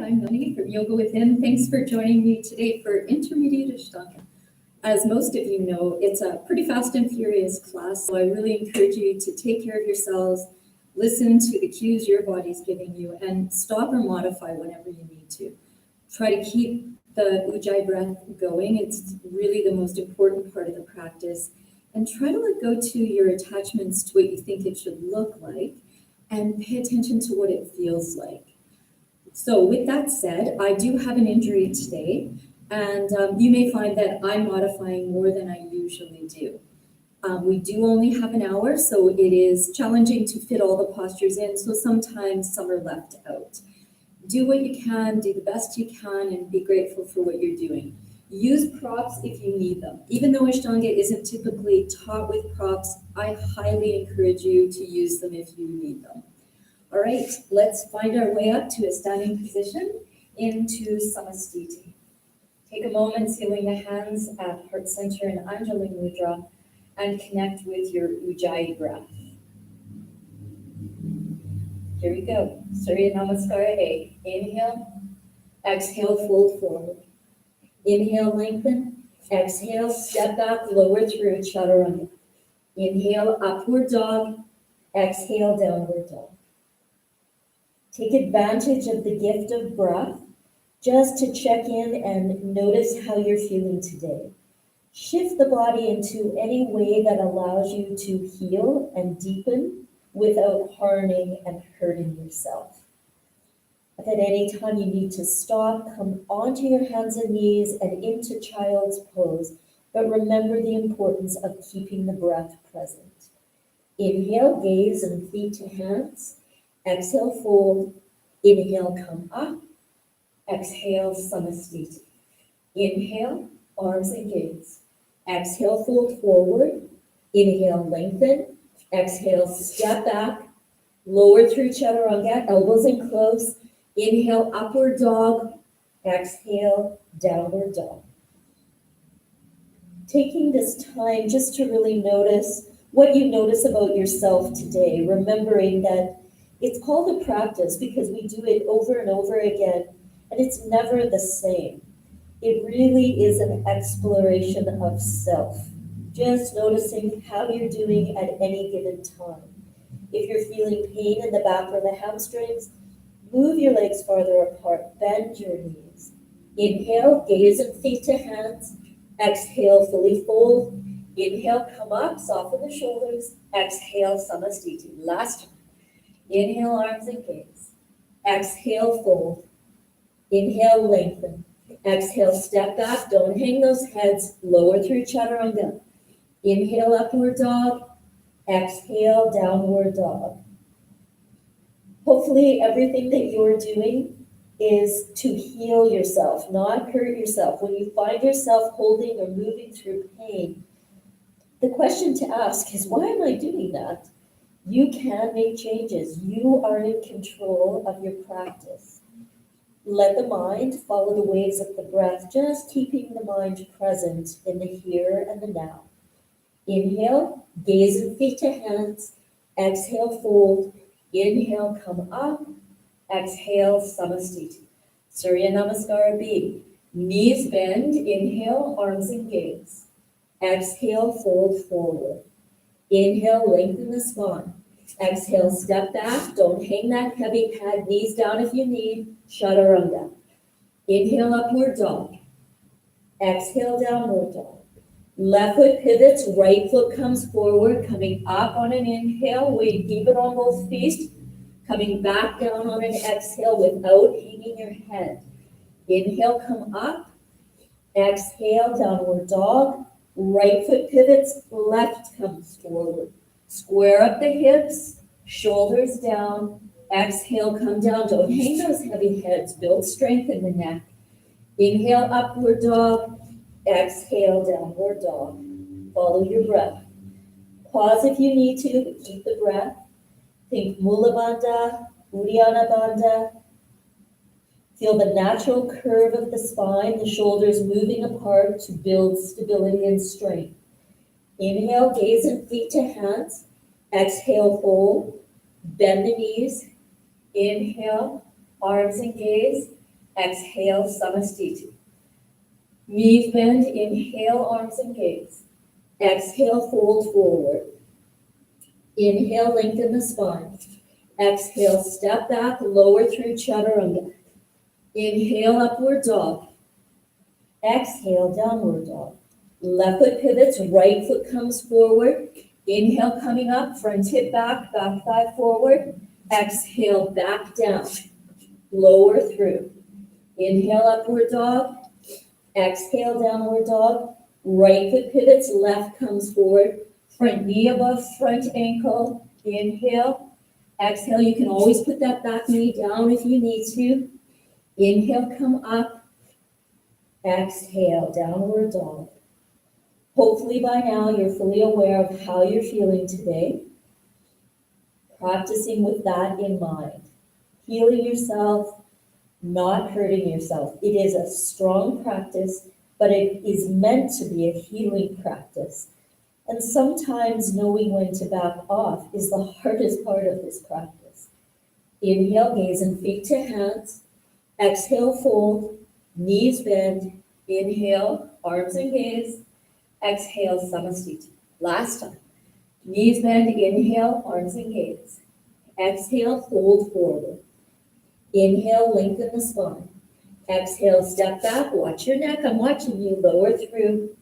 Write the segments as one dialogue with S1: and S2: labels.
S1: I'm Melanie from Yoga Within. Thanks for joining me today for Intermediate Ashtanga. As most of you know, it's a pretty fast and furious class, so I really encourage you to take care of yourselves, listen to the cues your body's giving you, and stop or modify whenever you need to. Try to keep the Ujjayi breath going. It's really the most important part of the practice. And try to let go to your attachments to what you think it should look like, and pay attention to what it feels like. So with that said, I do have an injury today, and you may find that I'm modifying more than I usually do. We do only have an hour, so it is challenging to fit all the postures in, so sometimes some are left out. Do what you can, do the best you can, and be grateful for what you're doing. Use props if you need them. Even though Ashtanga isn't typically taught with props, I highly encourage you to use them if you need them. All right, let's find our way up to a standing position into Samastiti. Take a moment sealing the hands at heart center in Anjali Mudra and connect with your Ujjayi breath. Here we go. Surya Namaskara A. Inhale, exhale, fold forward. Inhale, lengthen. Exhale, step back, lower through Chaturanga. Inhale, upward dog. Exhale, downward dog. Take advantage of the gift of breath just to check in and notice how you're feeling today. Shift the body into any way that allows you to heal and deepen without harming and hurting yourself. If at any time you need to stop, come onto your hands and knees and into child's pose, but remember the importance of keeping the breath present. Inhale, gaze and feet to hands. Exhale, fold. Inhale, come up. Exhale, Samastiti. Inhale, arms and gaze. Exhale, fold forward. Inhale, lengthen. Exhale, step back. Lower through Chaturanga, elbows in close. Inhale, upward dog. Exhale, downward dog. Taking this time just to really notice what you notice about yourself today, remembering that it's called a practice because we do it over and over again, and it's never the same. It really is an exploration of self, just noticing how you're doing at any given time. If you're feeling pain in the back or the hamstrings, move your legs farther apart, bend your knees. Inhale, gaze and feet to hands. Exhale, fully fold. Inhale, come up, soften the shoulders. Exhale, Samastiti. Last time. Inhale, arms and gaze. Exhale, fold. Inhale, lengthen. Exhale, step back. Don't hang those heads. Lower through Chaturanga. Inhale, upward dog. Exhale, downward dog. Hopefully everything that you're doing is to heal yourself, not hurt yourself. When you find yourself holding or moving through pain, the question to ask is, why am I doing that? You can make changes. You are in control of your practice. Let the mind follow the waves of the breath, just keeping the mind present in the here and the now. Inhale, gaze and feet to hands. Exhale, fold. Inhale, come up. Exhale, Samastiti. Surya Namaskara B. Knees bend. Inhale, arms and gaze. Exhale, fold forward. Inhale, lengthen the spine. Exhale, step back. Don't hang that heavy pad. Knees down if you need. Chaturanga. Inhale, upward dog. Exhale, downward dog. Left foot pivots, right foot comes forward, coming up on an inhale. We keep it on both feet. Coming back down on an exhale without hanging your head. Inhale, come up. Exhale, downward dog. Right foot pivots, left comes forward. Square up the hips, shoulders down. Exhale, come down. Don't hang those heavy heads. Build strength in the neck. Inhale, upward dog. Exhale, downward dog. Follow your breath. Pause if you need to, but keep the breath. Think Mula Bandha, Uddiyana Bandha. Feel the natural curve of the spine, the shoulders moving apart to build stability and strength. Inhale, gaze and feet to hands. Exhale, fold. Bend the knees. Inhale, arms and gaze. Exhale, Samasthiti. Knees bend, inhale, arms and gaze. Exhale, fold forward. Inhale, lengthen the spine. Exhale, step back, lower through chaturanga. Inhale, upward dog. Exhale, downward dog. Left foot pivots, right foot comes forward. Inhale, coming up, front hip back, back thigh forward. Exhale, back down. Lower through. Inhale, upward dog. Exhale, downward dog. Right foot pivots, left comes forward. Front knee above front ankle. Inhale. Exhale, you can always put that back knee down if you need to. Inhale, come up. Exhale, downward dog. Hopefully by now you're fully aware of how you're feeling today. Practicing with that in mind. Healing yourself, not hurting yourself. It is a strong practice, but it is meant to be a healing practice. And sometimes knowing when to back off is the hardest part of this practice. Inhale, gaze and feet to hands. Exhale, fold, knees bend. Inhale, arms and gaze. Exhale, Samasthiti. Last time. Knees bend, inhale, arms and gaze. Exhale, fold forward. Inhale, lengthen the spine. Exhale, step back, watch your neck. I'm watching you, lower through.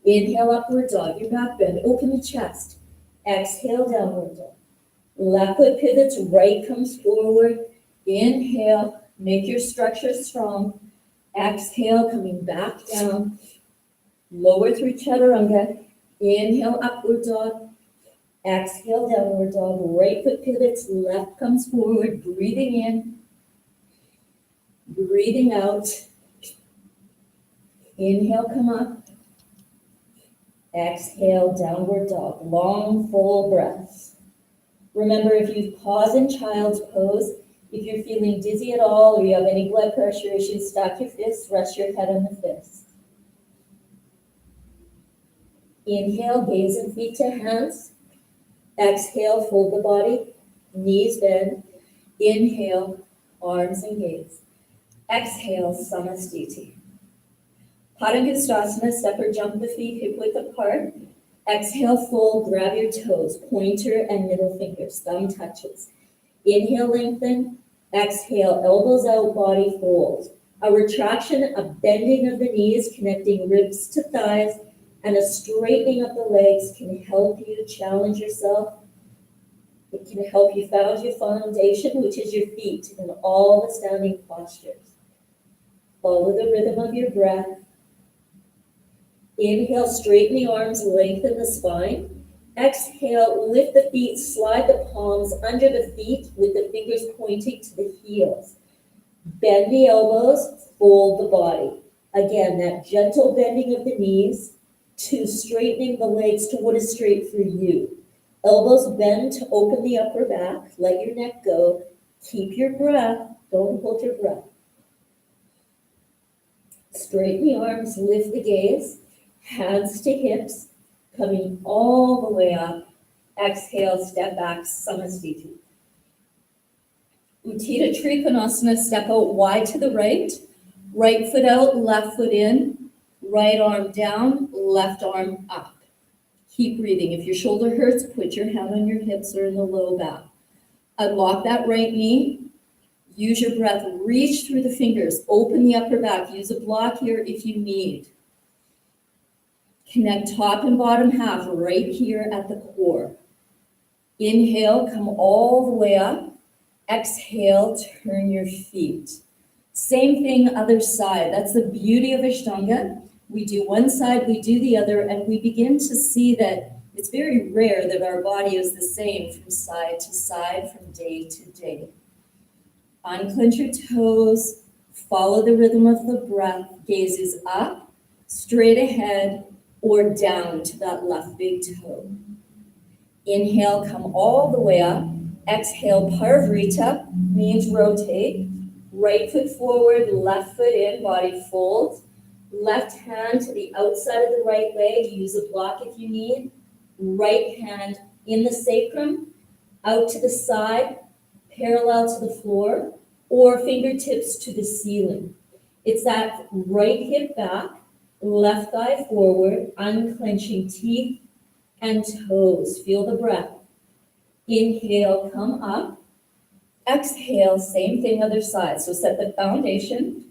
S1: Inhale, upward dog, your back bend, open the chest. Exhale, downward dog. Left foot pivots, right comes forward. Inhale, make your structure strong. Exhale, coming back down. Lower through chaturanga. Inhale, upward dog. Exhale, downward dog. Right foot pivots, left comes forward. Breathing in. Breathing out. Inhale, come up. Exhale, downward dog. Long, full breaths. Remember, if you pause in child's pose, if you're feeling dizzy at all or you have any blood pressure issues, stack your fists, rest your head on the fists. Inhale, gaze and feet to hands. Exhale, fold the body, knees bend. Inhale, arms and gaze. Exhale, Samasthiti. Padangusthasana, step or jump the feet hip width apart. Exhale, fold, grab your toes, pointer and middle fingers, thumb touches. Inhale, lengthen. Exhale, elbows out, body fold. A retraction, a bending of the knees, connecting ribs to thighs, and a straightening of the legs can help you challenge yourself. It can help you found your foundation, which is your feet, in all the standing postures. Follow the rhythm of your breath. Inhale, straighten the arms, lengthen the spine. Exhale, lift the feet, slide the palms under the feet with the fingers pointing to the heels. Bend the elbows, fold the body. Again, that gentle bending of the knees to straightening the legs to what is straight for you. Elbows bend to open the upper back. Let your neck go. Keep your breath. Don't hold your breath. Straighten the arms, lift the gaze. Hands to hips, coming all the way up. Exhale, step back, Samasthiti. Utthita Trikonasana, step out wide to the right. Right foot out, left foot in. Right arm down, left arm up. Keep breathing. If your shoulder hurts, put your hand on your hips or in the low back. Unlock that right knee. Use your breath. Reach through the fingers. Open the upper back. Use a block here if you need. Connect top and bottom half right here at the core. Inhale, come all the way up. Exhale, turn your feet. Same thing, other side. That's the beauty of Ashtanga. We do one side, we do the other, and we begin to see that it's very rare that our body is the same from side to side, from day to day. Unclench your toes, follow the rhythm of the breath. Gaze is up, straight ahead, or down to that left big toe. Inhale, come all the way up. Exhale, Parivrita, means rotate. Right foot forward, left foot in, body folds. Left hand to the outside of the right leg. Use a block if you need. Right hand in the sacrum, out to the side, parallel to the floor, or fingertips to the ceiling. It's that right hip back, left thigh forward, unclenching teeth and toes. Feel the breath. Inhale, come up. Exhale, same thing, other side. So set the foundation,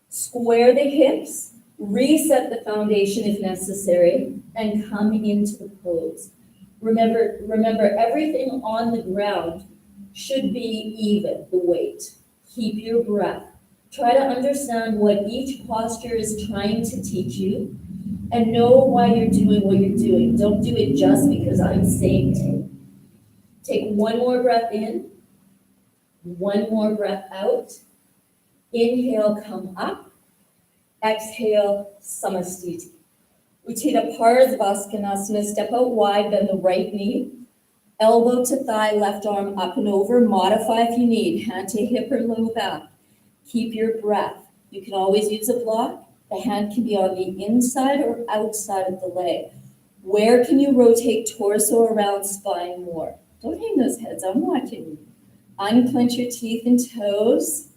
S1: square the hips, reset the foundation if necessary, and come into the pose. Remember, everything on the ground should be even, the weight. Keep your breath. Try to understand what each posture is trying to teach you, and know why you're doing what you're doing. Don't do it just because I'm saying to. Take one more breath in, one more breath out. Inhale, come up. Exhale, Samastiti. Uttita Parsvaskanasana, step out wide, bend the right knee. Elbow to thigh, left arm up and over. Modify if you need, hand to hip or low back. Keep your breath. You can always use a block. The hand can be on the inside or outside of the leg. Where can you rotate torso around spine more? Don't hang those heads, I'm watching you. Unclench your teeth and toes.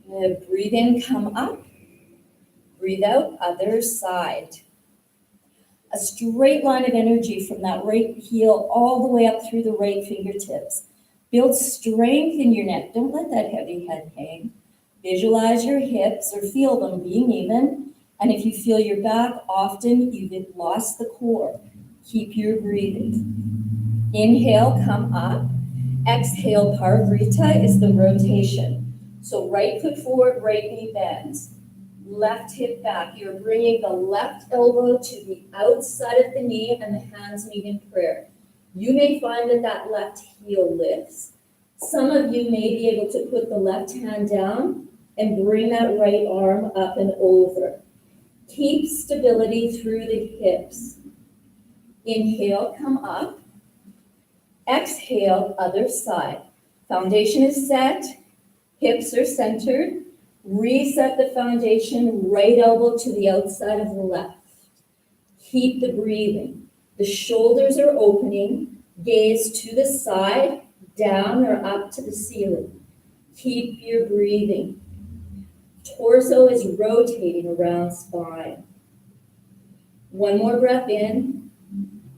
S1: Breathe in, come up. Breathe out, other side. A straight line of energy from that right heel all the way up through the right fingertips. Build strength in your neck. Don't let that heavy head hang. Visualize your hips or feel them being even. And if you feel your back, often you've lost the core. Keep your breathing. Inhale, come up. Exhale, Parivrita is the rotation. So right foot forward, right knee bends. Left hip back. You're bringing the left elbow to the outside of the knee and the hands meet in prayer. You may find that left heel lifts. Some of you may be able to put the left hand down and bring that right arm up and over. Keep stability through the hips. Inhale, come up. Exhale, other side. Foundation is set. Hips are centered. Reset the foundation, right elbow to the outside of the left. Keep the breathing. The shoulders are opening. Gaze to the side, down or up to the ceiling. Keep your breathing. Torso is rotating around spine. One more breath in,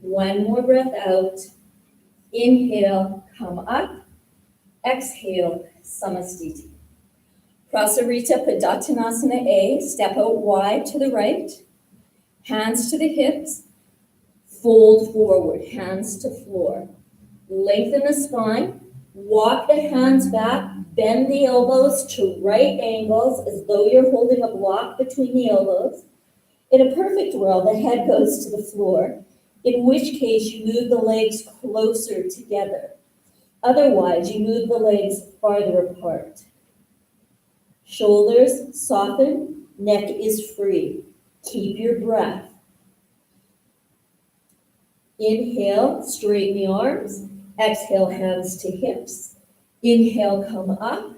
S1: one more breath out. Inhale, come up. Exhale, Samastiti. Prasarita Padottanasana A, step out wide to the right. Hands to the hips. Fold forward, hands to floor. Lengthen the spine. Walk the hands back. Bend the elbows to right angles as though you're holding a block between the elbows. In a perfect world, the head goes to the floor, in which case you move the legs closer together. Otherwise, you move the legs farther apart. Shoulders soften, neck is free. Keep your breath. Inhale, straighten the arms. Exhale, hands to hips. Inhale, come up.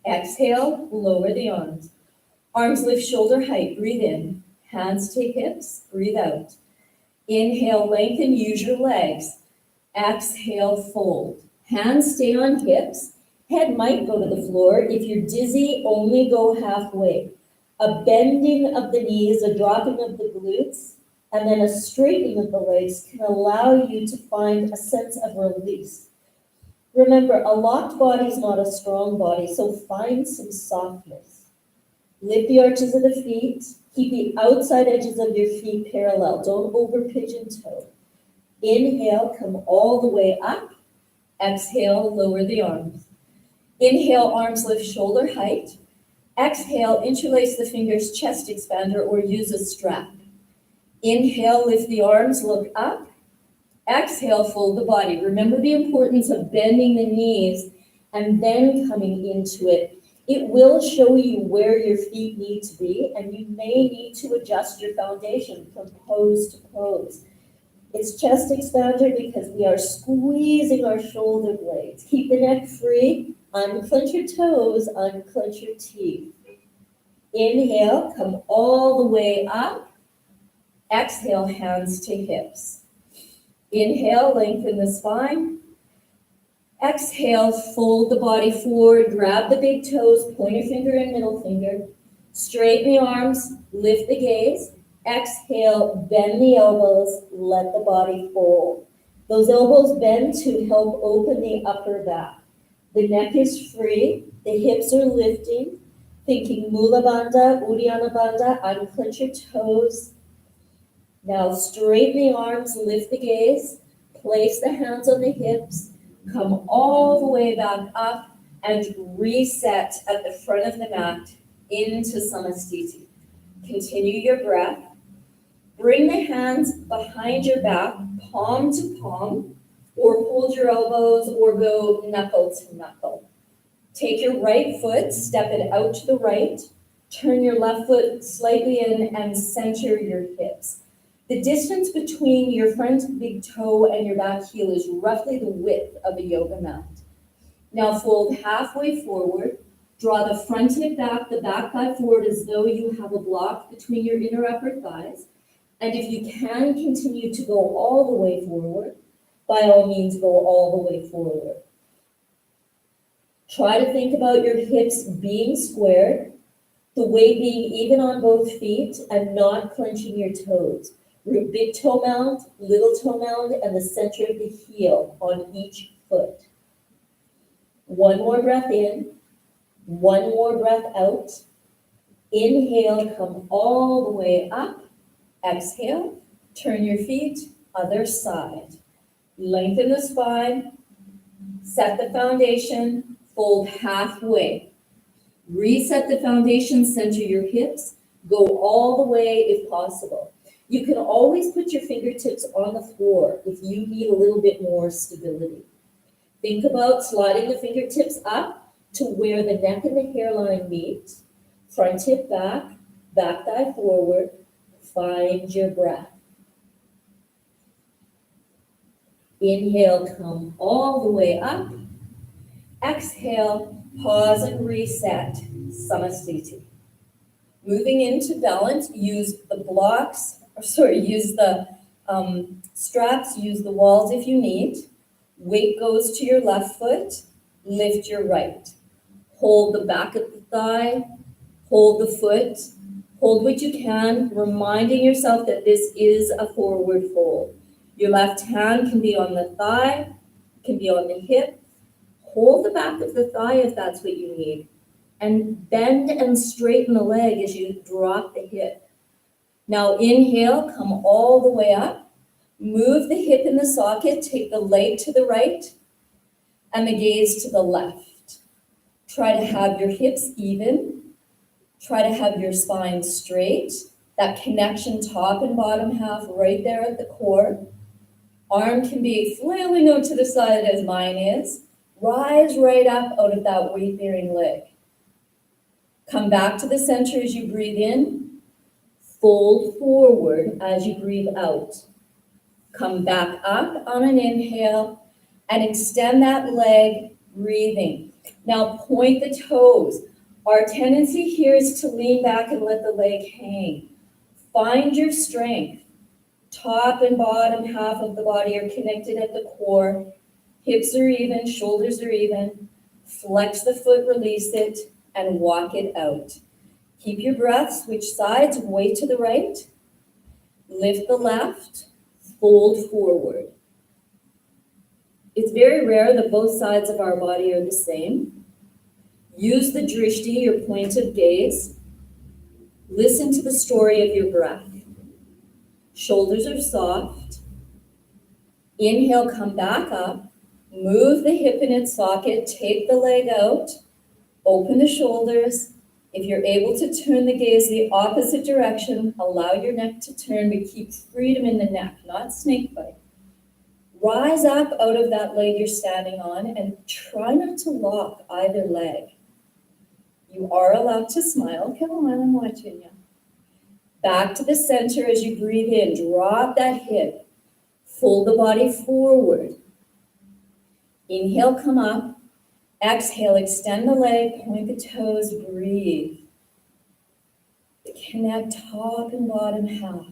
S1: Exhale, lower the arms. Arms lift shoulder height. Breathe in. Hands to hips. Breathe out. Inhale, lengthen. Use your legs. Exhale, fold. Hands stay on hips. Head might go to the floor. If you're dizzy, only go halfway. A bending of the knees, a dropping of the glutes, and then a straightening of the legs can allow you to find a sense of release. Remember, a locked body is not a strong body, so find some softness. Lift the arches of the feet. Keep the outside edges of your feet parallel. Don't over pigeon toe. Inhale, come all the way up. Exhale, lower the arms. Inhale, arms lift shoulder height. Exhale, interlace the fingers, chest expander, or use a strap. Inhale, lift the arms, look up. Exhale, fold the body. Remember the importance of bending the knees and then coming into it. It will show you where your feet need to be, and you may need to adjust your foundation from pose to pose. It's chest expander because we are squeezing our shoulder blades. Keep the neck free. Unclench your toes, unclench your teeth. Inhale, come all the way up. Exhale, hands to hips. Inhale, lengthen the spine. Exhale, fold the body forward, grab the big toes, pointer finger and middle finger. Straighten the arms, lift the gaze. Exhale, bend the elbows, let the body fold. Those elbows bend to help open the upper back. The neck is free, the hips are lifting, thinking Mula Bandha, Uddiyana Bandha, unclench your toes. Now straighten the arms, lift the gaze, place the hands on the hips, come all the way back up and reset at the front of the mat into Samasthiti. Continue your breath. Bring the hands behind your back, palm to palm, or hold your elbows or go knuckle to knuckle. Take your right foot, step it out to the right, turn your left foot slightly in and center your hips. The distance between your front big toe and your back heel is roughly the width of a yoga mat. Now fold halfway forward, draw the front hip back, the back thigh forward as though you have a block between your inner upper thighs. And if you can continue to go all the way forward, by all means go all the way forward. Try to think about your hips being squared, the weight being even on both feet and not clenching your toes. Your big toe mound, little toe mound, and the center of the heel on each foot. One more breath in, one more breath out. Inhale, come all the way up. Exhale, turn your feet, other side. Lengthen the spine, set the foundation, fold halfway. Reset the foundation, center your hips, go all the way if possible. You can always put your fingertips on the floor if you need a little bit more stability. Think about sliding the fingertips up to where the neck and the hairline meet. Front hip back, back thigh forward. Find your breath. Inhale, come all the way up. Exhale, pause and reset. Samasthiti. Moving into balance, use the straps, use the walls if you need. Weight goes to your left foot, lift your right. Hold the back of the thigh, hold the foot, hold what you can, reminding yourself that this is a forward fold. Your left hand can be on the thigh, can be on the hip. Hold the back of the thigh if that's what you need. And bend and straighten the leg as you drop the hip. Now inhale, come all the way up. Move the hip in the socket, take the leg to the right and the gaze to the left. Try to have your hips even. Try to have your spine straight. That connection top and bottom half right there at the core. Arm can be flailing out to the side as mine is. Rise right up out of that weight-bearing leg. Come back to the center as you breathe in. Fold forward as you breathe out. Come back up on an inhale and extend that leg, breathing. Now point the toes. Our tendency here is to lean back and let the leg hang. Find your strength. Top and bottom half of the body are connected at the core. Hips are even, shoulders are even. Flex the foot, release it, and walk it out. Keep your breath, switch sides, weight to the right. Lift the left, fold forward. It's very rare that both sides of our body are the same. Use the drishti, your point of gaze. Listen to the story of your breath. Shoulders are soft. Inhale, come back up. Move the hip in its socket. Take the leg out. Open the shoulders. If you're able to turn the gaze the opposite direction, allow your neck to turn, but keep freedom in the neck, not snake bite. Rise up out of that leg you're standing on and try not to lock either leg. You are allowed to smile. Come on, I'm watching you. Back to the center as you breathe in. Drop that hip. Fold the body forward. Inhale, come up. Exhale, extend the leg, point the toes, breathe. Connect top and bottom half.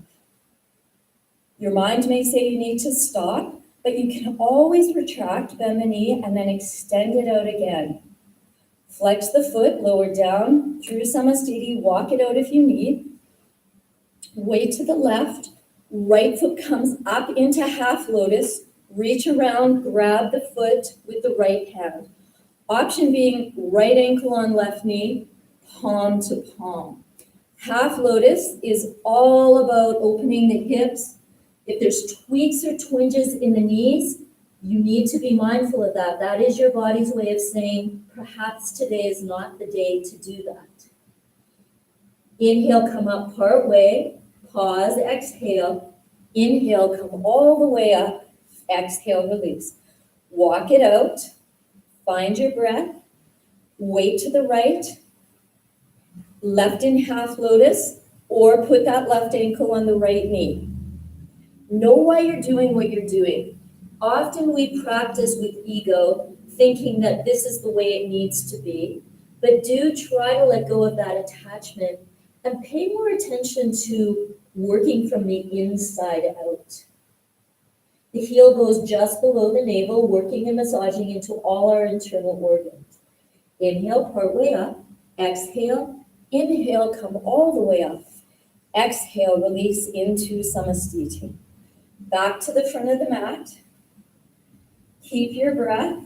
S1: Your mind may say you need to stop,
S2: But you can always retract, bend the knee, and then extend it out again. Flex the foot, lower down through Samastiti, walk it out if you need. Weight to the left, right foot comes up into half lotus, reach around, grab the foot with the right hand. Option being right ankle on left knee, palm to palm. Half lotus is all about opening the hips. If there's tweaks or twinges in the knees, you need to be mindful of that. That is your body's way of saying, perhaps today is not the day to do that. Inhale, come up part way, pause, exhale. Inhale, come all the way up, exhale, release. Walk it out, find your breath, weight to the right, left in half lotus, or put that left ankle on the right knee. Know why you're doing what you're doing. Often we practice with ego, thinking that this is the way it needs to be, but do try to let go of that attachment and pay more attention to working from the inside out. The heel goes just below the navel, working and massaging into all our internal organs. Inhale, part way up. Exhale. Inhale, come all the way up. Exhale, release into Samastiti. Back to the front of the mat. Keep your breath.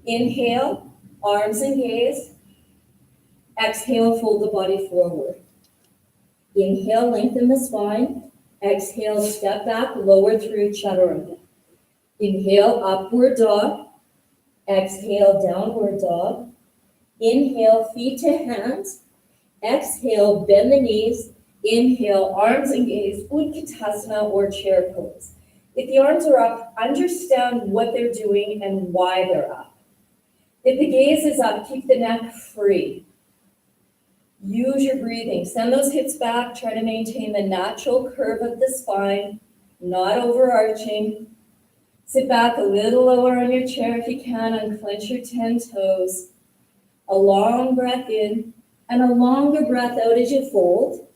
S2: Inhale, arms and gaze. Exhale, fold the body forward. Inhale, lengthen the spine. Exhale, step back, lower through chaturanga. Inhale, upward dog. Exhale, downward dog. Inhale, feet to hands. Exhale, bend the knees. Inhale, arms and gaze, Utkatasana or chair pose. If the arms are up, understand what they're doing and why they're up. If the gaze is up, keep the neck free. Use your breathing. Send those hips back. Try to maintain the natural curve of the spine, not overarching. Sit back a little lower on your chair if you can, unclench your 10 toes. A long breath in and a longer breath out as you fold.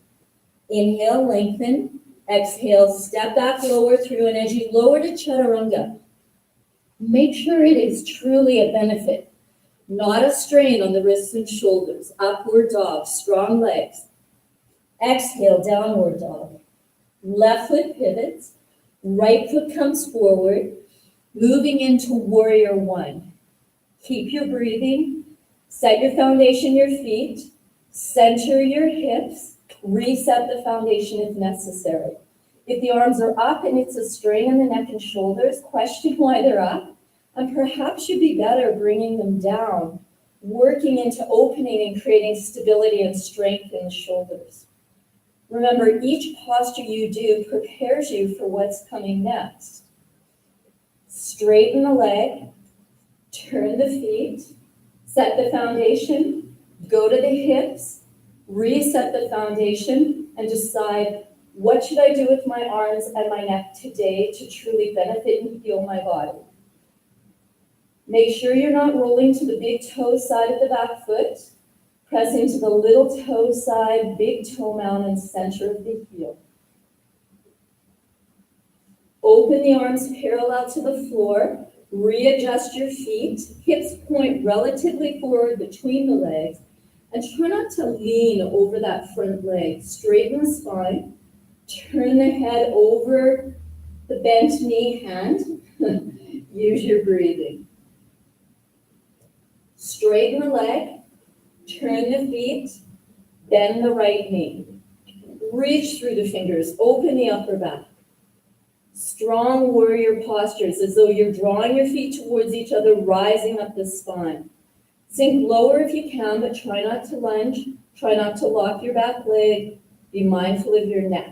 S2: Inhale, lengthen. Exhale, step back, lower through, and as you lower to chaturanga, make sure it is truly a benefit, not a strain on the wrists and shoulders. Upward dog, strong legs. Exhale, downward dog. Left foot pivots, right foot comes forward, moving into warrior one. Keep your breathing, set your foundation, your feet, center your hips, reset the foundation if necessary. If the arms are up and it's a strain in the neck and shoulders, question why they're up, and perhaps you'd be better bringing them down, working into opening and creating stability and strength in the shoulders. Remember, each posture you do prepares you for what's coming next. Straighten the leg, turn the feet, set the foundation, go to the hips, reset the foundation, and decide, what should I do with my arms and my neck today to truly benefit and heal my body? Make sure you're not rolling to the big toe side of the back foot. Press into the little toe side, big toe mound, and center of the heel. Open the arms parallel to the floor. Readjust your feet. Hips point relatively forward between the legs. And try not to lean over that front leg. Straighten the spine. Turn the head over the bent knee hand. Use your breathing. Straighten the leg. Turn the feet. Bend the right knee. Reach through the fingers. Open the upper back. Strong warrior postures as though you're drawing your feet towards each other, rising up the spine. Sink lower if you can, but try not to lunge. Try not to lock your back leg. Be mindful of your neck.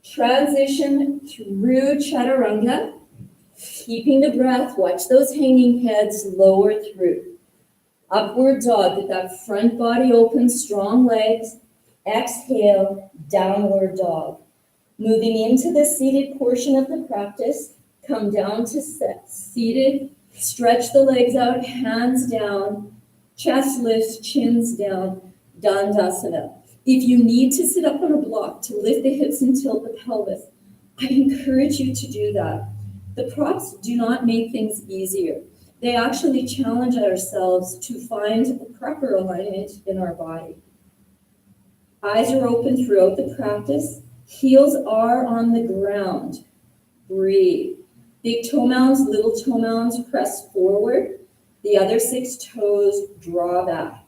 S2: Transition through chaturanga, keeping the breath. Watch those hanging heads, lower through. Upward dog, get that front body open, strong legs. Exhale, downward dog. Moving into the seated portion of the practice, come down to seated. Stretch the legs out, hands down, chest lifts, chins down, Dandasana. If you need to sit up on a block to lift the hips and tilt the pelvis, I encourage you to do that. The props do not make things easier. They actually challenge ourselves to find the proper alignment in our body. Eyes are open throughout the practice. Heels are on the ground. Breathe. Big toe mounds, little toe mounds, press forward. The other 6 toes draw back.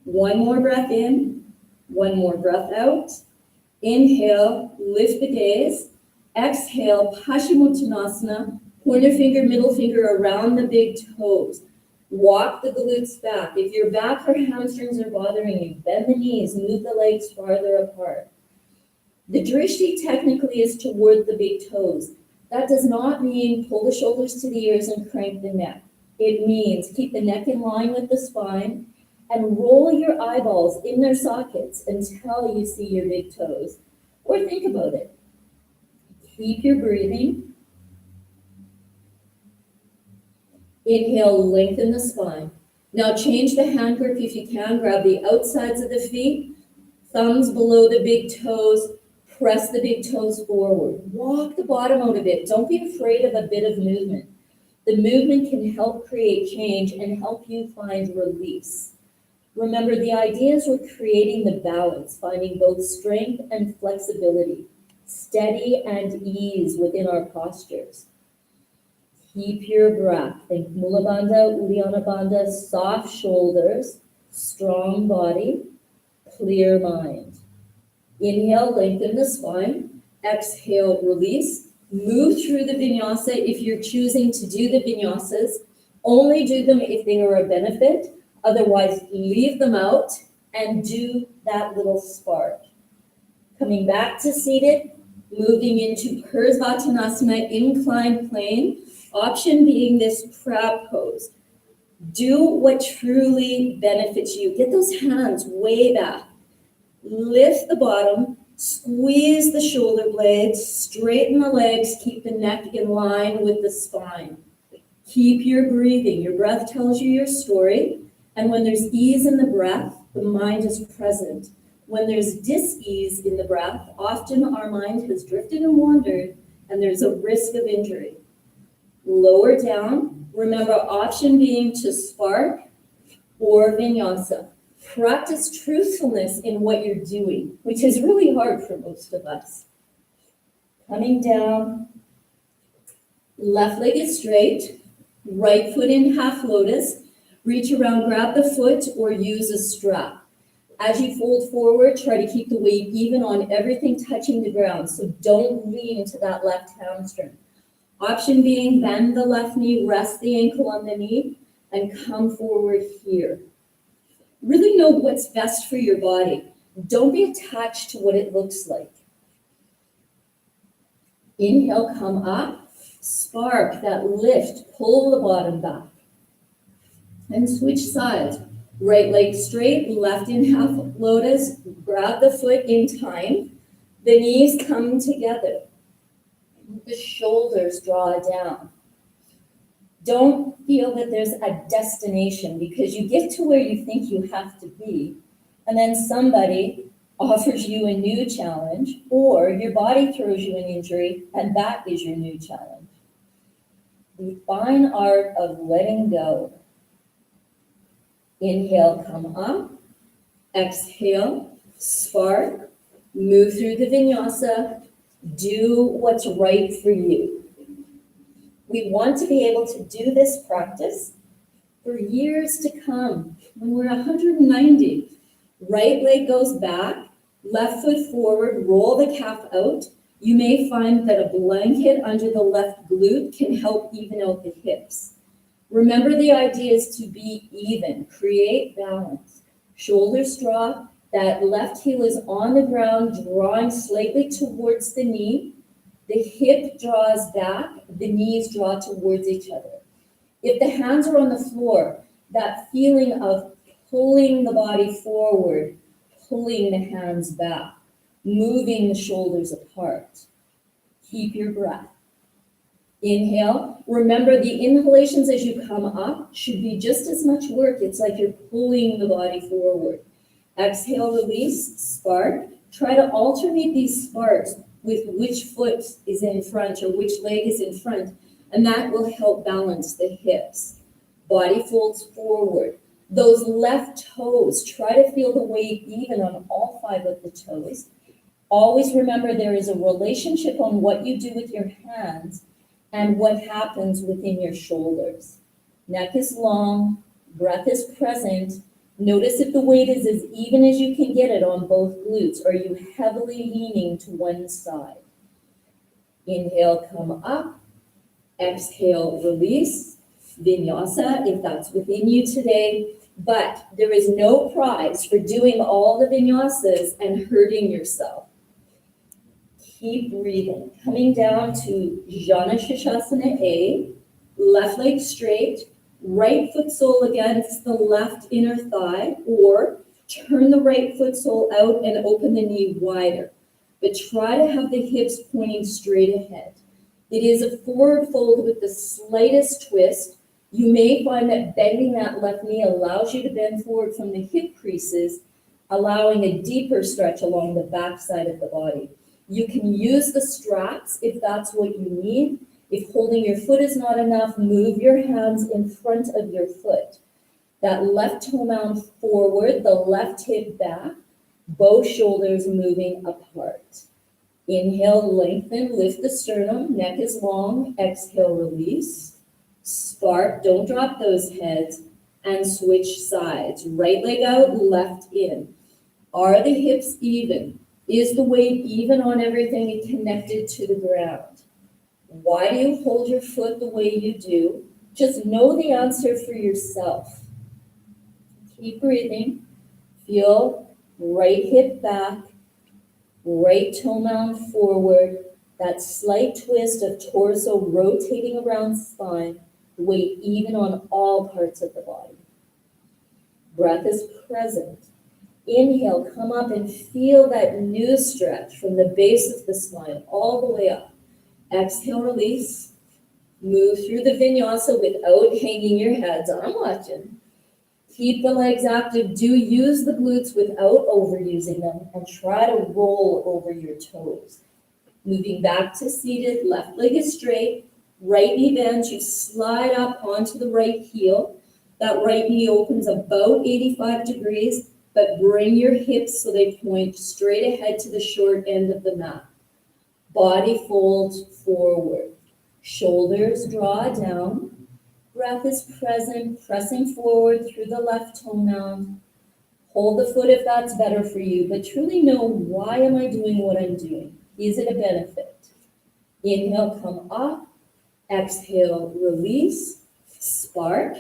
S2: One more breath in, one more breath out. Inhale, lift the gaze. Exhale, Paschimottanasana, pointer finger, middle finger around the big toes. Walk the glutes back. If your back or hamstrings are bothering you, bend the knees, move the legs farther apart. The drishti technically is toward the big toes. That does not mean pull the shoulders to the ears and crank the neck. It means keep the neck in line with the spine and roll your eyeballs in their sockets until you see your big toes. Or think about it. Keep your breathing. Inhale, lengthen the spine. Now change the hand grip if you can. Grab the outsides of the feet, thumbs below the big toes. Press the big toes forward. Walk the bottom out a bit. Don't be afraid of a bit of movement. The movement can help create change and help you find release. Remember, the idea is we're creating the balance, finding both strength and flexibility, steady and ease within our postures. Keep your breath. Think Mula Bandha, Uddiyana Bandha, soft shoulders, strong body, clear mind. Inhale, lengthen the spine. Exhale, release. Move through the vinyasa. If you're choosing to do the vinyasas, only do them if they are a benefit. Otherwise, leave them out and do that little spark. Coming back to seated, moving into Parsvattanasana, inclined plane. Option being this crab pose. Do what truly benefits you. Get those hands way back. Lift the bottom, squeeze the shoulder blades, straighten the legs, keep the neck in line with the spine. Keep your breathing. Your breath tells you your story. And when there's ease in the breath, the mind is present. When there's dis-ease in the breath, often our mind has drifted and wandered, and there's a risk of injury. Lower down. Remember, option being to spark or vinyasa. Practice truthfulness in what you're doing, which is really hard for most of us. Coming down, left leg is straight, right foot in half lotus. Reach around, grab the foot, or use a strap. As you fold forward, try to keep the weight even on everything touching the ground, so don't lean to that left hamstring. Option being bend the left knee, rest the ankle on the knee, and come forward here. Really know what's best for your body. Don't be attached to what it looks like. Inhale, come up, spark, that lift, pull the bottom back. And switch sides. Right leg straight, left in half lotus, grab the foot in time. The knees come together. The shoulders draw down. Don't feel that there's a destination because you get to where you think you have to be, and then somebody offers you a new challenge, or your body throws you an injury, and that is your new challenge. The fine art of letting go. Inhale, come up. Exhale, spark. Move through the vinyasa. Do what's right for you. We want to be able to do this practice for years to come. When we're 190, right leg goes back, left foot forward, roll the calf out. You may find that a blanket under the left glute can help even out the hips. Remember, the idea is to be even, create balance. Shoulders drop, that left heel is on the ground, drawing slightly towards the knee. The hip draws back, the knees draw towards each other. If the hands are on the floor, that feeling of pulling the body forward, pulling the hands back, moving the shoulders apart. Keep your breath. Inhale. Remember, the inhalations as you come up should be just as much work. It's like you're pulling the body forward. Exhale, release, spark. Try to alternate these sparks with which foot is in front or which leg is in front, and that will help balance the hips. Body folds forward. Those left toes, try to feel the weight even on all 5 of the toes. Always remember there is a relationship on what you do with your hands and what happens within your shoulders. Neck is long, breath is present. Notice if the weight is as even as you can get it on both glutes, or are you heavily leaning to one side? Inhale, come up. Exhale, release. Vinyasa, if that's within you today. But there is no prize for doing all the vinyasas and hurting yourself. Keep breathing. Coming down to Jana Shashasana A. Left leg straight. Right foot sole against the left inner thigh, or turn the right foot sole out and open the knee wider. But try to have the hips pointing straight ahead. It is a forward fold with the slightest twist. You may find that bending that left knee allows you to bend forward from the hip creases, allowing a deeper stretch along the back side of the body. You can use the straps if that's what you need. If holding your foot is not enough, move your hands in front of your foot. That left toe mound forward, the left hip back, both shoulders moving apart. Inhale, lengthen, lift the sternum, neck is long. Exhale, release. Spark, don't drop those heads, and switch sides. Right leg out, left in. Are the hips even? Is the weight even on everything and connected to the ground? Why do you hold your foot the way you do? Just know the answer for yourself. Keep breathing. Feel right hip back, right toe mound forward, that slight twist of torso rotating around spine, weight even on all parts of the body. Breath is present. Inhale, come up and feel that new stretch from the base of the spine all the way up. Exhale, release. Move through the vinyasa without hanging your heads. I'm watching. Keep the legs active. Do use the glutes without overusing them, and try to roll over your toes. Moving back to seated, left leg is straight, right knee bends. You slide up onto the right heel. That right knee opens about 85 degrees, but bring your hips so they point straight ahead to the short end of the mat. Body folds forward. Shoulders draw down. Breath is present, pressing forward through the left toe mound. Hold the foot if that's better for you, but truly know, why am I doing what I'm doing? Is it a benefit? Inhale, come up. Exhale, release. Spark,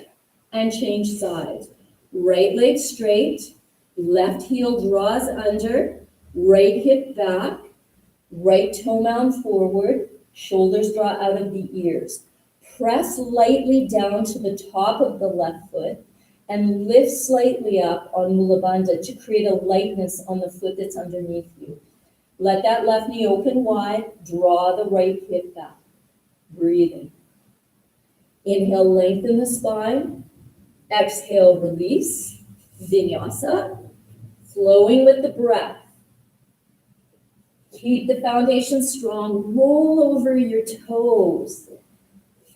S2: and change sides. Right leg straight. Left heel draws under. Right hip back. Right toe mound forward, shoulders draw out of the ears. Press lightly down to the top of the left foot and lift slightly up on Mula Bandha to create a lightness on the foot that's underneath you. Let that left knee open wide, draw the right hip back. Breathing. Inhale, lengthen the spine. Exhale, release. Vinyasa. Flowing with the breath. Keep the foundation strong. Roll over your toes.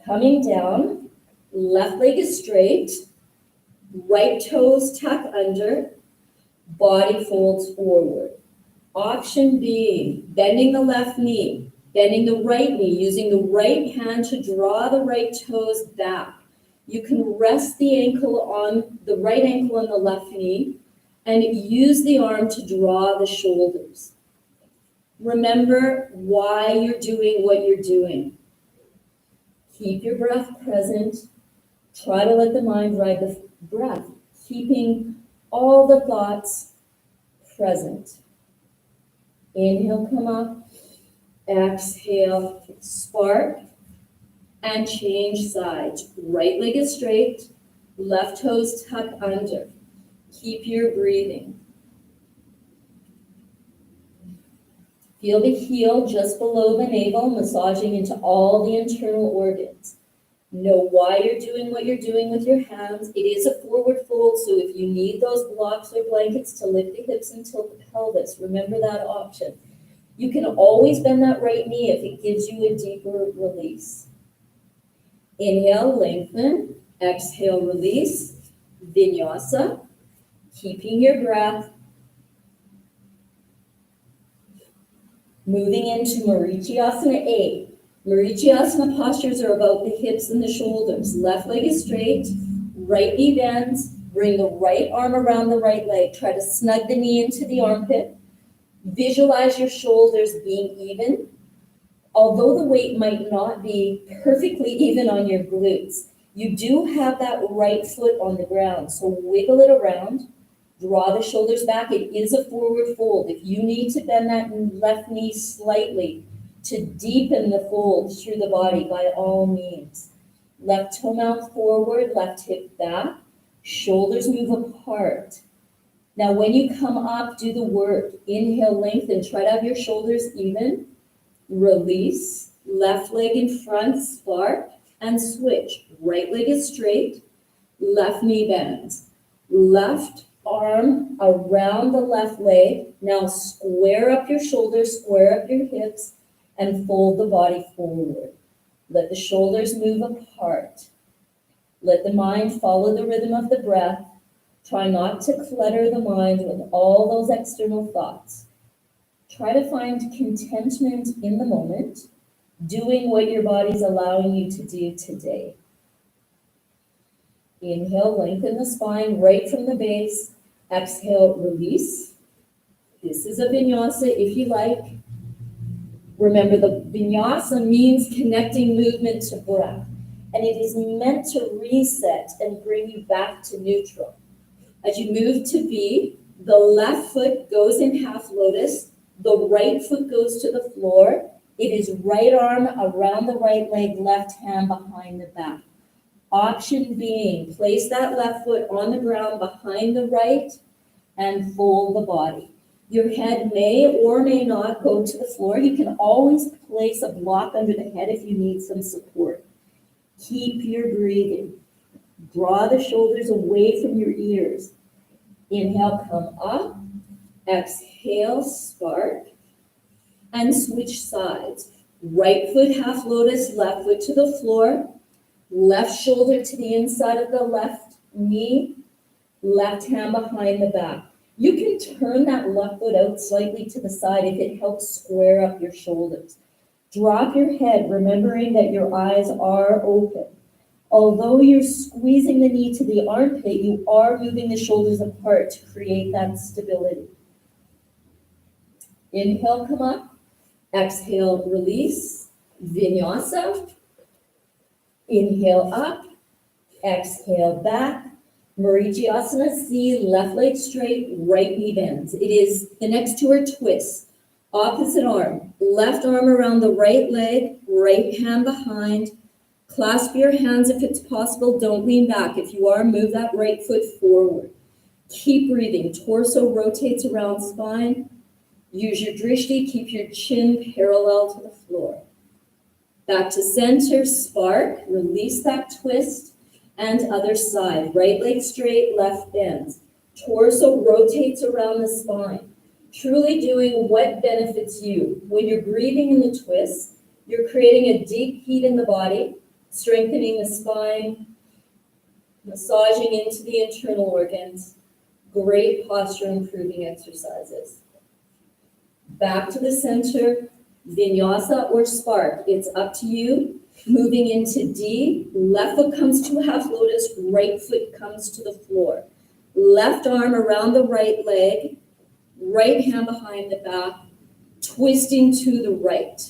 S2: Coming down. Left leg is straight. Right toes tuck under. Body folds forward. Option being bending the left knee, bending the right knee, using the right hand to draw the right toes back. You can rest the ankle on the right ankle on the left knee and use the arm to draw the shoulders. Remember why you're doing what you're doing. Keep your breath present. Try to let the mind ride the breath, keeping all the thoughts present. Inhale, come up. Exhale, spark, and change sides. Right leg is straight. Left toes tuck under. Keep your breathing. Feel the heel just below the navel, massaging into all the internal organs. Know why you're doing what you're doing with your hands. It is a forward fold, so if you need those blocks or blankets to lift the hips and tilt the pelvis, remember that option. You can always bend that right knee if it gives you a deeper release. Inhale, lengthen. Exhale, release. Vinyasa. Keeping your breath. Moving into Marichyasana 8. Marichyasana postures are about the hips and the shoulders. Left leg is straight, right knee bends. Bring the right arm around the right leg. Try to snug the knee into the armpit. Visualize your shoulders being even. Although the weight might not be perfectly even on your glutes, you do have that right foot on the ground. So wiggle it around. Draw the shoulders back. It is a forward fold. If you need to bend that left knee slightly to deepen the fold through the body, by all means. Left toe mount forward, left hip back. Shoulders move apart. Now when you come up, do the work. Inhale, lengthen. Try to have your shoulders even. Release. Left leg in front, spark, and switch. Right leg is straight. Left knee bends. Left arm around the left leg. Now square up your shoulders, square up your hips, and fold the body forward. Let the shoulders move apart. Let the mind follow the rhythm of the breath. Try not to clutter the mind with all those external thoughts. Try to find contentment in the moment, doing what your body's allowing you to do today. Inhale, lengthen the spine right from the base. Exhale, release. This is a vinyasa if you like. Remember, the vinyasa means connecting movement to breath, and it is meant to reset and bring you back to neutral. As you move to B, the left foot goes in half lotus, the right foot goes to the floor. It is right arm around the right leg, left hand behind the back. Option being, place that left foot on the ground behind the right and fold the body. Your head may or may not go to the floor. You can always place a block under the head if you need some support. Keep your breathing. Draw the shoulders away from your ears. Inhale, come up. Exhale, spark. And switch sides. Right foot half lotus, left foot to the floor. Left shoulder to the inside of the left knee. Left hand behind the back. You can turn that left foot out slightly to the side if it helps square up your shoulders. Drop your head, remembering that your eyes are open. Although you're squeezing the knee to the armpit, you are moving the shoulders apart to create that stability. Inhale, come up. Exhale, release. Vinyasa. Inhale up. Exhale back. Marichyasana C, left leg straight, right knee bends. It is, the next two are twists. Opposite arm, left arm around the right leg, right hand behind. Clasp your hands if it's possible. Don't lean back. If you are, move that right foot forward. Keep breathing. Torso rotates around spine. Use your drishti. Keep your chin parallel to the floor. Back to center, spark. Release that twist. And other side. Right leg straight, left bends. Torso rotates around the spine. Truly doing what benefits you. When you're breathing in the twist, you're creating a deep heat in the body, strengthening the spine, massaging into the internal organs. Great posture improving exercises. Back to the center, vinyasa or spark. It's up to you. Moving into D, left foot comes to half lotus, right foot comes to the floor. Left arm around the right leg, right hand behind the back, twisting to the right.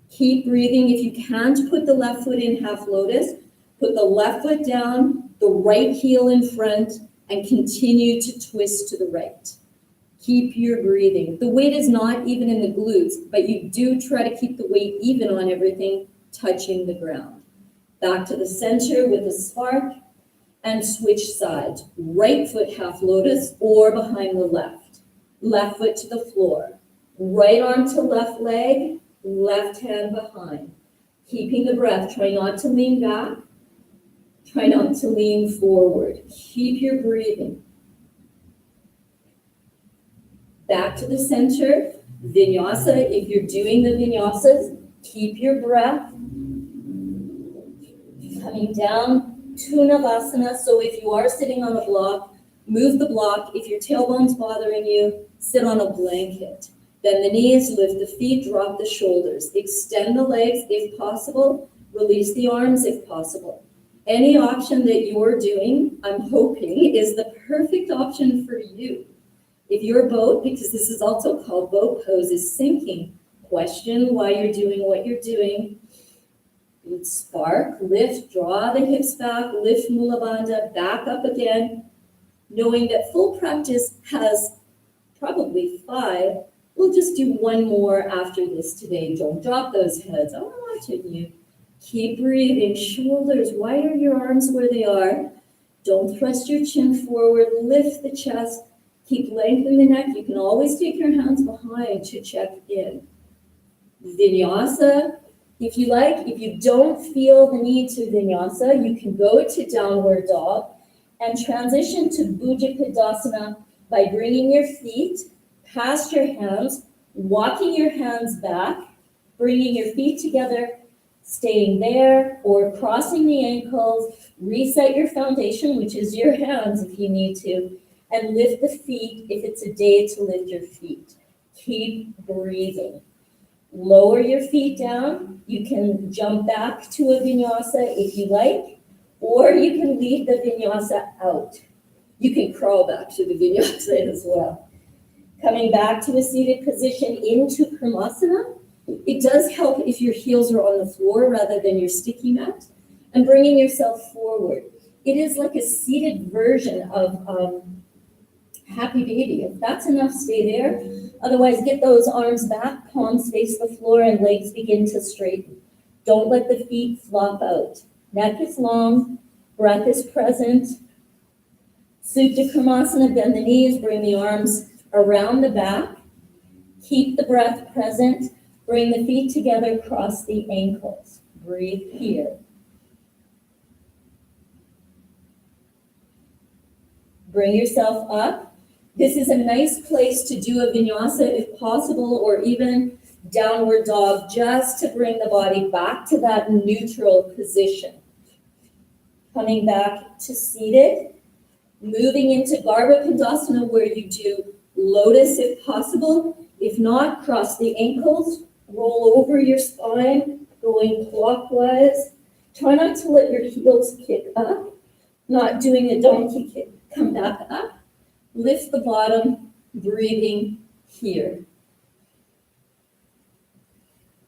S2: Keep breathing. If you can't put the left foot in half lotus, put the left foot down, the right heel in front, and continue to twist to the right. Keep your breathing. The weight is not even in the glutes, but you do try to keep the weight even on everything, touching the ground. Back to the center with a spark and switch sides. Right foot half lotus or behind the left. Left foot to the floor. Right arm to left leg, left hand behind. Keeping the breath. Try not to lean back. Try not to lean forward. Keep your breathing. Back to the center. Vinyasa, if you're doing the vinyasas, keep your breath. Coming down to Navasana. So if you are sitting on a block, move the block. If your tailbone's bothering you, sit on a blanket. Bend the knees, lift the feet, drop the shoulders. Extend the legs if possible. Release the arms if possible. Any option that you're doing, I'm hoping, is the perfect option for you. If your boat, because this is also called boat pose, is sinking, question why you're doing what you're doing. Spark, lift, draw the hips back, lift Mula Bandha, back up again, knowing that full practice has probably 5. We'll just do one more after this today. Don't drop those heads. I'm watching you. Keep breathing. Shoulders, why are your arms where they are? Don't thrust your chin forward. Lift the chest. Keep lengthening the neck. You can always take your hands behind to check in. Vinyasa. If you like, if you don't feel the need to vinyasa, you can go to downward dog and transition to Bhujapadasana by bringing your feet past your hands, walking your hands back, bringing your feet together, staying there, or crossing the ankles. Reset your foundation, which is your hands if you need to, and lift the feet if it's a day to lift your feet. Keep breathing. Lower your feet down. You can jump back to a vinyasa if you like, or you can leave the vinyasa out. You can crawl back to the vinyasa as well. Coming back to a seated position into Karmasana. It does help if your heels are on the floor rather than your sticky mat, and bringing yourself forward. It is like a seated version of Happy Baby. If that's enough, stay there. Otherwise, get those arms back, palms face the floor, and legs begin to straighten. Don't let the feet flop out. Neck is long, breath is present. Supta Karmasana, bend the knees, bring the arms around the back. Keep the breath present. Bring the feet together, cross the ankles. Breathe here. Bring yourself up. This is a nice place to do a vinyasa if possible, or even downward dog, just to bring the body back to that neutral position. Coming back to seated, moving into Garbhapandasana, where you do Lotus if possible. If not, cross the ankles, roll over your spine, going clockwise. Try not to let your heels kick up, not doing a donkey kick. Come back up, lift the bottom, breathing here.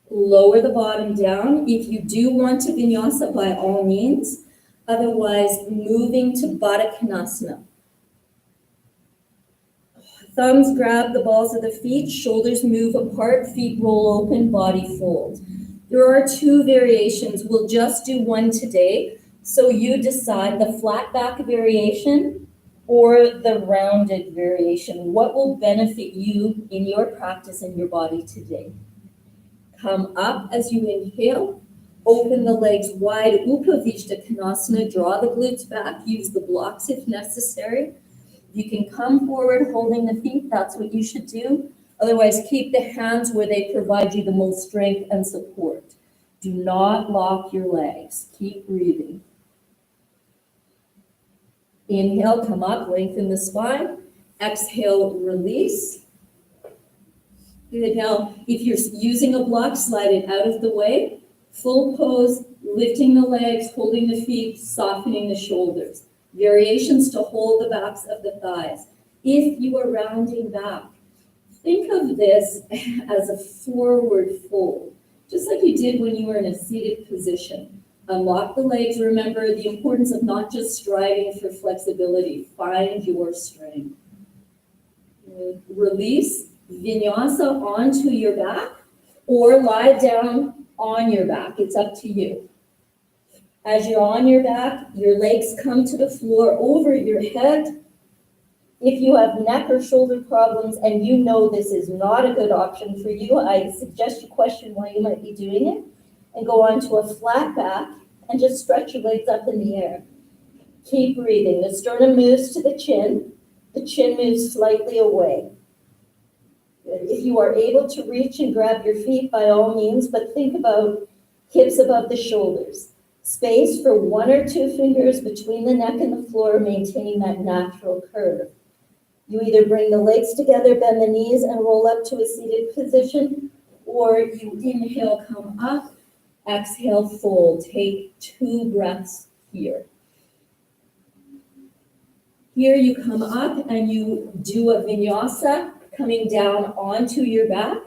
S2: Lower the bottom down. If you do want to vinyasa, by all means. Otherwise, moving to Baddha Konasana. Thumbs grab the balls of the feet, shoulders move apart, feet roll open, body fold. There are 2 variations. We'll just do one today. So you decide the flat back variation or the rounded variation. What will benefit you in your practice and your body today? Come up as you inhale. Open the legs wide, Upavishta Konasana. Draw the glutes back. Use the blocks if necessary. You can come forward holding the feet. That's what you should do. Otherwise, keep the hands where they provide you the most strength and support. Do not lock your legs. Keep breathing. Inhale, come up, lengthen the spine. Exhale, release. Good. Now, if you're using a block, slide it out of the way. Full pose, lifting the legs, holding the feet, softening the shoulders. Variations to hold the backs of the thighs. If you are rounding back, think of this as a forward fold, just like you did when you were in a seated position. Unlock the legs. Remember the importance of not just striving for flexibility. Find your strength. Release, vinyasa onto your back, or lie down on your back. It's up to you. As you're on your back, your legs come to the floor over your head. If you have neck or shoulder problems and you know this is not a good option for you, I suggest you question why you might be doing it and go onto a flat back and just stretch your legs up in the air. Keep breathing. The sternum moves to the chin. The chin moves slightly away.
S1: Good. If you are able to reach and grab your feet, by all means, but think about hips above the shoulders. Space for 1 or 2 fingers between the neck and the floor, maintaining that natural curve. You either bring the legs together, bend the knees, and roll up to a seated position, or you inhale, come up, exhale, fold. Take 2 breaths here. Here you come up and you do a vinyasa, coming down onto your back,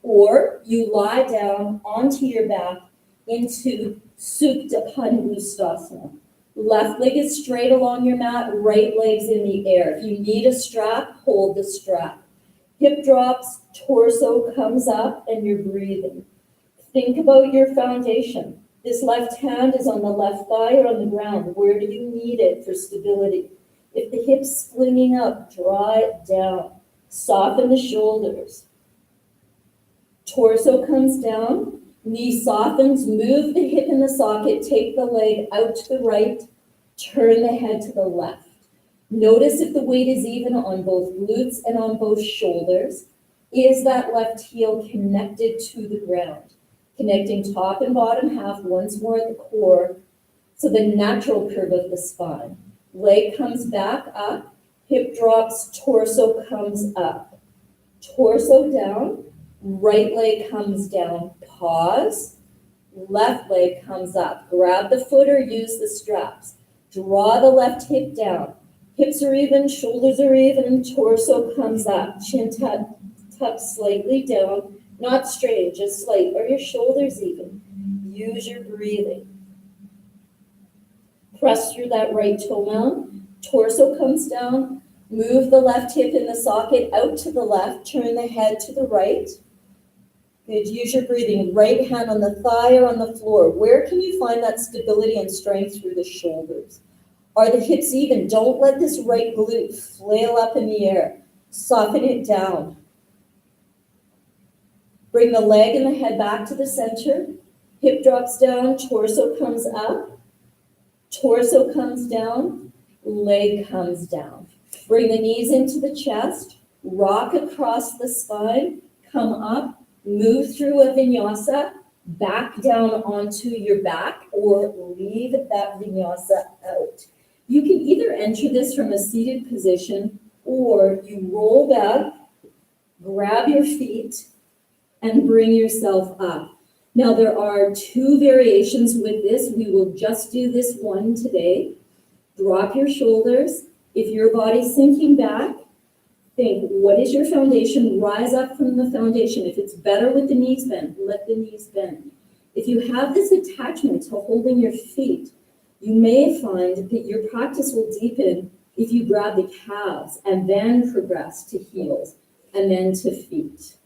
S1: or you lie down onto your back into Supta Padangusthasana. Left leg is straight along your mat, right leg's in the air. If you need a strap, hold the strap. Hip drops, torso comes up, and you're breathing. Think about your foundation. This left hand is on the left thigh or on the ground. Where do you need it for stability? If the hip's flinging up, draw it down. Soften the shoulders. Torso comes down, knee softens, move the hip in the socket, take the leg out to the right, turn the head to the left. Notice if the weight is even on both glutes and on both shoulders. Is that left heel connected to the ground? Connecting top and bottom half once more at the core, so the natural curve of the spine. Leg comes back up, hip drops, torso comes up. Torso down, right leg comes down, pause, left leg comes up. Grab the foot or use the straps. Draw the left hip down. Hips are even, shoulders are even, torso comes up. Chin tucked slightly down, not straight, just slight. Are your shoulders even? Use your breathing. Press through that right toe mound. Torso comes down. Move the left hip in the socket out to the left. Turn the head to the right. Good. Use your breathing. Right hand on the thigh or on the floor. Where can you find that stability and strength through the shoulders? Are the hips even? Don't let this right glute flail up in the air. Soften it down. Bring the leg and the head back to the center. Hip drops down. Torso comes up. Torso comes down, leg comes down. Bring the knees into the chest, rock across the spine, come up, move through a vinyasa, back down onto your back, or leave that vinyasa out. You can either enter this from a seated position, or you roll back, grab your feet, and bring yourself up. Now, there are 2 variations with this. We will just do this one today. Drop your shoulders. If your body's sinking back, think, what is your foundation? Rise up from the foundation. If it's better with the knees bent, let the knees bend. If you have this attachment to holding your feet, you may find that your practice will deepen if you grab the calves and then progress to heels and then to feet.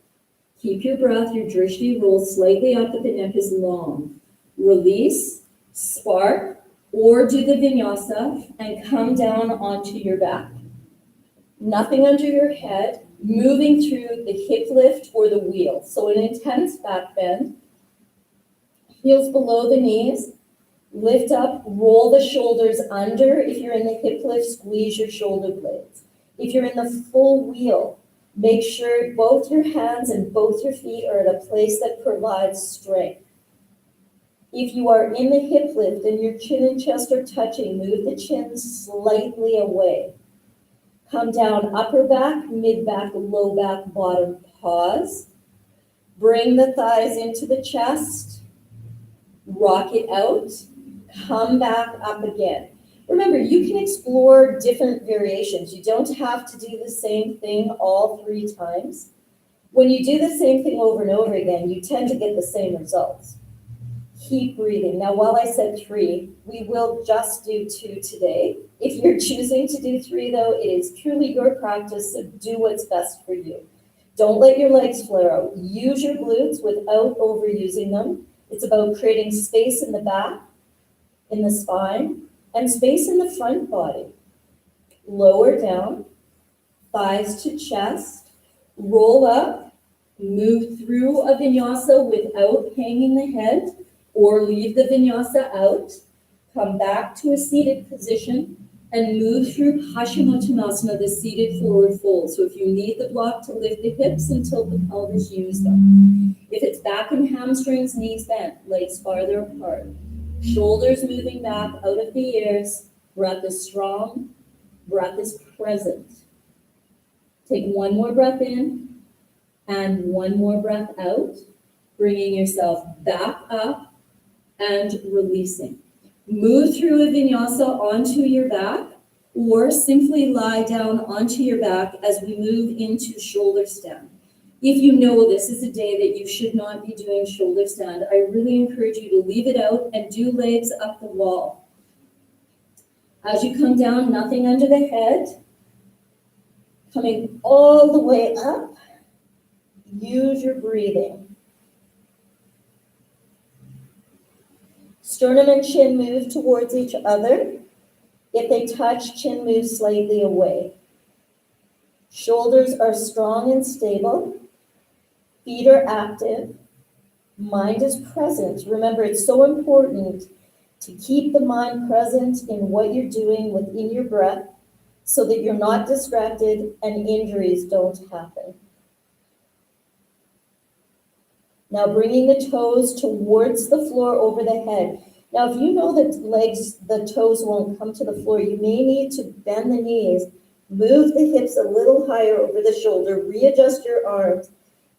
S1: Keep your breath, your drishti rolls slightly up, but the neck is long. Release, spark, or do the vinyasa and come down onto your back. Nothing under your head, moving through the hip lift or the wheel. So an intense back bend. Heels below the knees. Lift up, roll the shoulders under. If you're in the hip lift, squeeze your shoulder blades. If you're in the full wheel, make sure both your hands and both your feet are at a place that provides strength. If you are in the hip lift and your chin and chest are touching, move the chin slightly away. Come down, upper back, mid back, low back, bottom, pause. Bring the thighs into the chest. Rock it out. Come back up again. Remember, you can explore different variations. You don't have to do the same thing all 3 times. When you do the same thing over and over again, you tend to get the same results. Keep breathing. Now, while I said 3, we will just do 2 today. If you're choosing to do 3, though, it is truly your practice, so do what's best for you. Don't let your legs flare out. Use your glutes without overusing them. It's about creating space in the back, in the spine, and space in the front body. Lower down, thighs to chest, roll up, move through a vinyasa without hanging the head, or leave the vinyasa out. Come back to a seated position.
S2: and move through Paschimottanasana, the seated forward fold. So if you need the block to lift the hips and tilt the pelvis, use them. If it's back and hamstrings, knees bent, legs farther apart. Shoulders moving back out of the ears. Breath is strong. Breath is present. Take one more breath in and one more breath out, bringing yourself back up and releasing. Move through a vinyasa onto your back, or simply lie down onto your back as we move into shoulder stand. If you know this is a day that you should not be doing shoulder stand, I really encourage you to leave it out and do legs up the wall. As you come down, nothing under the head. Coming all the way up, use your breathing. Sternum and chin move towards each other. If they touch, chin moves slightly away. Shoulders are strong and stable. Feet are active. Mind is present. Remember, it's so important to keep the mind present in what you're doing within your breath so that you're not distracted and injuries don't happen. Now bringing the toes towards the floor over the head. Now, if you know that the toes won't come to the floor, you may need to bend the knees, move the hips a little higher over the shoulder, readjust your arms,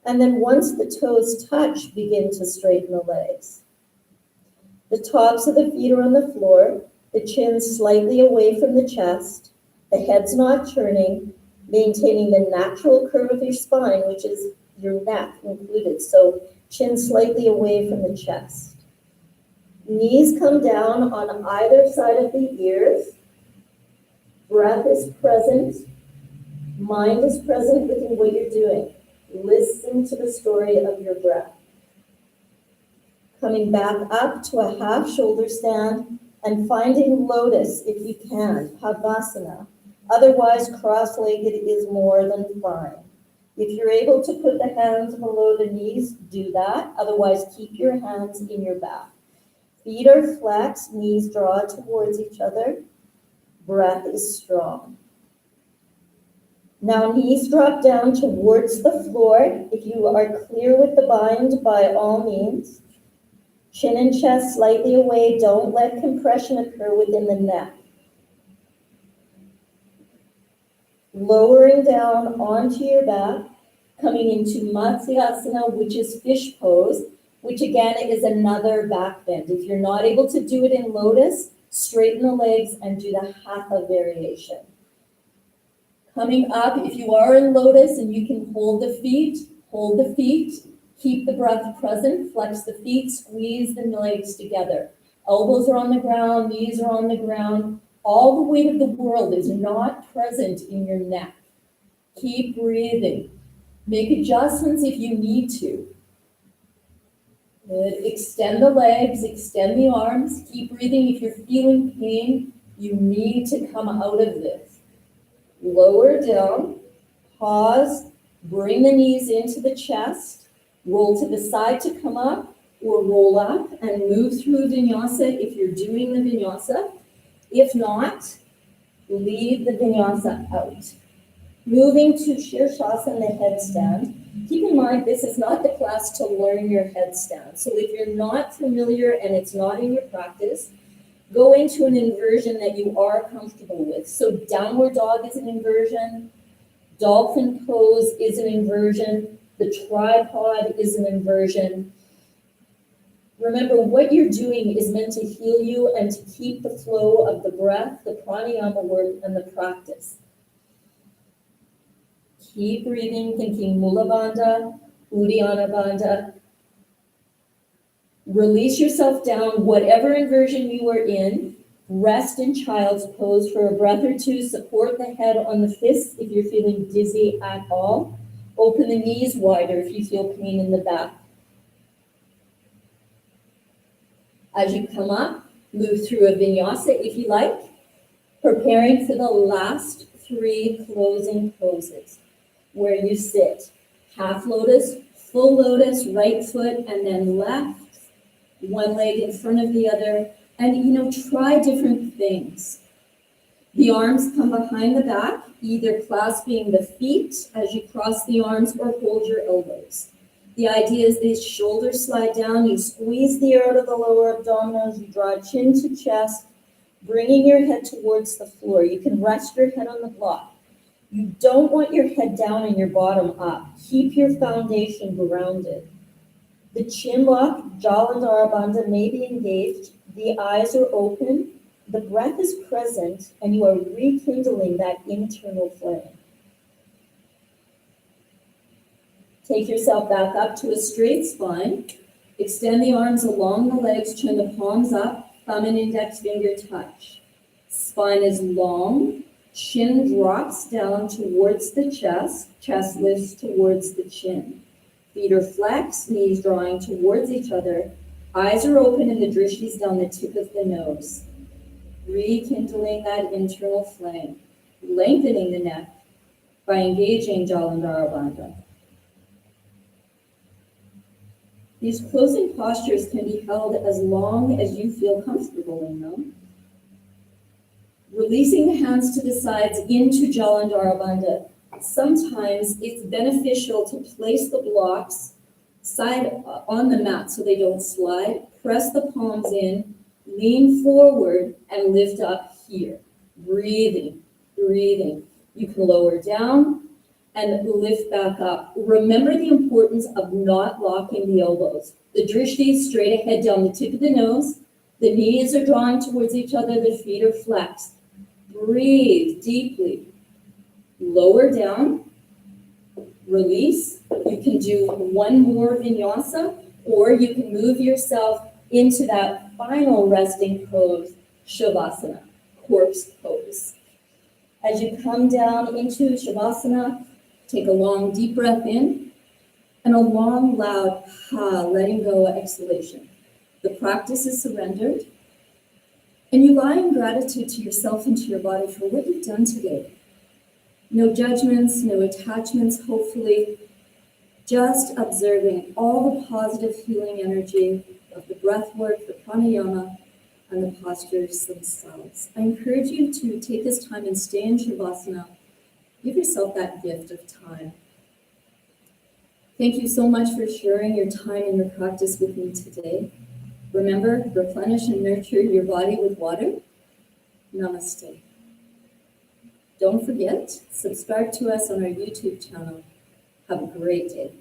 S2: and then once the toes touch, begin to straighten the legs. The tops of the feet are on the floor, the chin slightly away from the chest, the head's not turning, maintaining the natural curve of your spine, which is your neck included. So chin slightly away from the chest. Knees come down on either side of the ears. Breath is present. Mind is present within what you're doing. Listen to the story of your breath. Coming back up to a half shoulder stand and finding Lotus if you can, Padmasana. Otherwise, cross-legged is more than fine. If you're able to put the hands below the knees, do that. Otherwise, keep your hands in your back. Feet are flexed, knees draw towards each other. Breath is strong. Now knees drop down towards the floor. If you are clear with the bind, by all means. Chin and chest slightly away. Don't let compression occur within the neck. Lowering down onto your back, coming into Matsyasana, which is fish pose, which again is another back bend. If you're not able to do it in Lotus, straighten the legs and do the hatha variation. Coming up, if you are in Lotus and you can hold the feet, keep the breath present, flex the feet, squeeze the legs together. Elbows are on the ground, knees are on the ground. All the weight of the world is not present in your neck. Keep breathing. Make adjustments if you need to. Good. Extend the legs, extend the arms. Keep breathing. If you're feeling pain, you need to come out of this. Lower down, pause, bring the knees into the chest, roll to the side to come up, or roll up and move through Vinyasa if you're doing the Vinyasa. If not, leave the Vinyasa out. Moving to Shavasana, the headstand. Keep in mind, this is not the class to learn your headstand. So if you're not familiar and it's not in your practice, go into an inversion that you are comfortable with. So downward dog is an inversion. Dolphin pose is an inversion. The tripod is an inversion. Remember, what you're doing is meant to heal you and to keep the flow of the breath, the pranayama work, and the practice. Keep breathing, thinking Mula Bandha, Uddiyana Bandha. Release yourself down, whatever inversion you are in. Rest in child's pose for a breath or two. Support the head on the fists if you're feeling dizzy at all. Open the knees wider if you feel pain in the back. As you come up, move through a vinyasa if you like, preparing for the last three closing poses, where you sit half lotus, full lotus, right foot, and then left, one leg in front of the other, and try different things. The arms come behind the back, either clasping the feet as you cross the arms or hold your elbows. The idea is these shoulders slide down, you squeeze the air out of the lower abdominals, you draw chin to chest, bringing your head towards the floor. You can rest your head on the block. You don't want your head down and your bottom up. Keep your foundation grounded. The chin lock, Jalandhara Bandha, may be engaged. The eyes are open. The breath is present, and you are rekindling that internal flame. Take yourself back up to a straight spine. Extend the arms along the legs, turn the palms up, thumb and index finger touch. Spine is long, chin drops down towards the chest lifts towards the chin. Feet are flexed, knees drawing towards each other. Eyes are open and the drishti's down the tip of the nose. Rekindling that internal flame, lengthening the neck by engaging Jalandhara Bandha. These closing postures can be held as long as you feel comfortable in them. Releasing the hands to the sides into Jalandhara Bandha. Sometimes it's beneficial to place the blocks side on the mat so they don't slide. Press the palms in, lean forward, and lift up here. Breathing. You can lower down and lift back up. Remember the importance of not locking the elbows. The drishti is straight ahead down the tip of the nose. The knees are drawing towards each other. The feet are flexed. Breathe deeply. Lower down. Release. You can do one more vinyasa, or you can move yourself into that final resting pose, Shavasana, corpse pose. As you come down into Shavasana, take a long deep breath in and a long loud ha, letting go exhalation. The practice is surrendered, and you lie in gratitude to yourself and to your body for what you've done today. No judgments, no attachments, hopefully, just observing all the positive healing energy of the breath work, the pranayama, and the postures themselves. I encourage you to take this time and stay in Shavasana. Give yourself that gift of time. Thank you so much for sharing your time and your practice with me today. Remember, replenish and nurture your body with water. Namaste. Don't forget, subscribe to us on our YouTube channel. Have a great day.